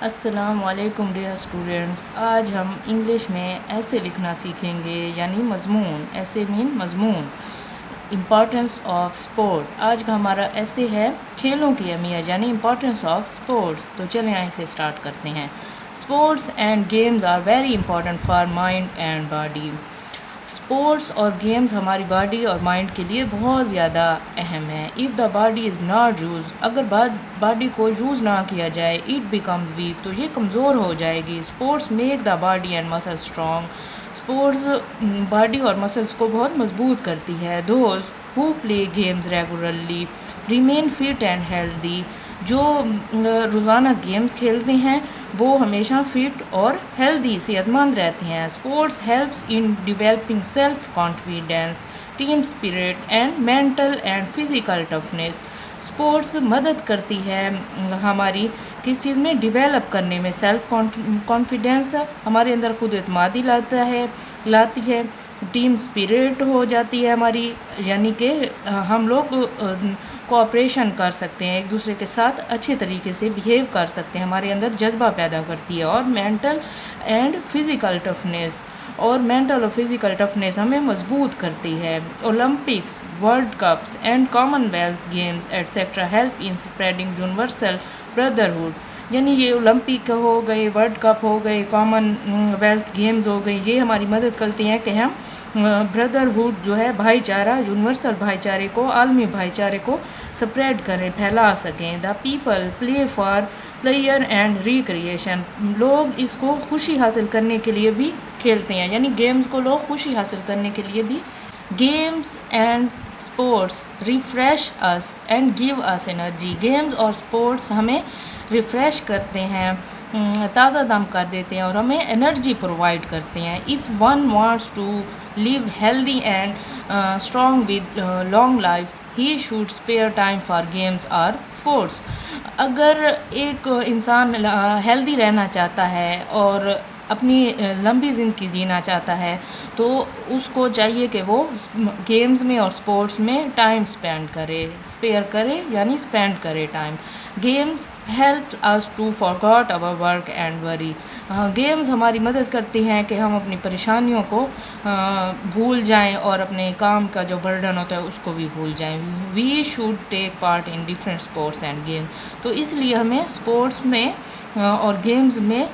السلام علیکم dear students, آج ہم انگلش میں ایسے لکھنا سیکھیں گے، یعنی مضمون. ایسے مین مضمون. Importance of sport. آج کا ہمارا ایسے ہے کھیلوں کی اہمیت، یعنی امپورٹنس آف اسپورٹس. تو چلیں آئیں سے اسٹارٹ کرتے ہیں. Sports and games are very important for mind and body. Sports اور گیمز ہماری باڈی اور مائنڈ کے لیے بہت زیادہ اہم ہے. If the body is not use, اگر باڈی کو یوز نہ کیا جائے، اٹ بیکمز ویک، تو یہ کمزور ہو جائے گی. Sports make the body and muscle strong. Sports body اور مسلس کو بہت مضبوط کرتی ہے. Those who play games regularly remain fit and healthy. جو روزانہ گیمز کھیلتے ہیں وہ ہمیشہ فٹ اور ہیلدی، صحت مند رہتے ہیں. Sports helps in developing self confidence, team spirit and mental and physical toughness. Sports مدد کرتی ہے ہماری کس چیز میں، ڈیولپ کرنے میں. سیلف کانفیڈینس ہمارے اندر خود اعتمادی لاتی ہے. ٹیم اسپرٹ ہو جاتی ہے ہماری، یعنی کہ ہم لوگ کوآپریشن کر سکتے ہیں، ایک دوسرے کے ساتھ اچھے طریقے سے بیہیو کر سکتے ہیں. ہمارے اندر جذبہ پیدا کرتی ہے. اور مینٹل اینڈ فزیکل ٹفنس، اور مینٹل اور فزیکل ٹفنس ہمیں مضبوط کرتی ہے. Olympics, world cups and common wealth games et cetera help in spreading universal brotherhood. یعنی یہ اولمپک ہو گئے، ورلڈ کپ ہو گئے، کامن ویلتھ گیمز ہو گئی، یہ ہماری مدد کرتی ہیں کہ ہم بردرہڈ جو ہے بھائی چارہ، یونیورسل بھائی چارے کو، عالمی بھائی چارے کو سپریڈ کریں، پھیلا سکیں. The people play for player and recreation. لوگ اس کو خوشی حاصل کرنے کے لیے بھی کھیلتے ہیں، یعنی گیمز کو لوگ خوشی حاصل کرنے کے لیے بھی. Games and sports refresh us and give us energy. Games اور اسپورٹس ہمیں ریفریش کرتے ہیں، تازہ دم کر دیتے ہیں اور ہمیں انرجی پرووائڈ کرتے ہیں. If one wants to live healthy and strong with long life, he should spare time for games اور اسپورٹس. اگر ایک انسان ہیلدی رہنا چاہتا ہے اور اپنی لمبی زندگی جینا چاہتا ہے تو اس کو چاہیے کہ وہ گیمز میں اور اسپورٹس میں ٹائم اسپیئر کرے یعنی اسپینڈ کرے time. Games help us to forget our work and worry. Games ہماری مدد کرتی ہیں کہ ہم اپنی پریشانیوں کو بھول جائیں اور اپنے کام کا جو برڈن ہوتا ہے اس کو بھی بھول جائیں. We should take part in different sports and games. تو اس لیے ہمیں اسپورٹس میں اور گیمز میں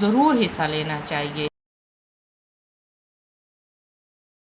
ضرور حصہ لینا چاہیے.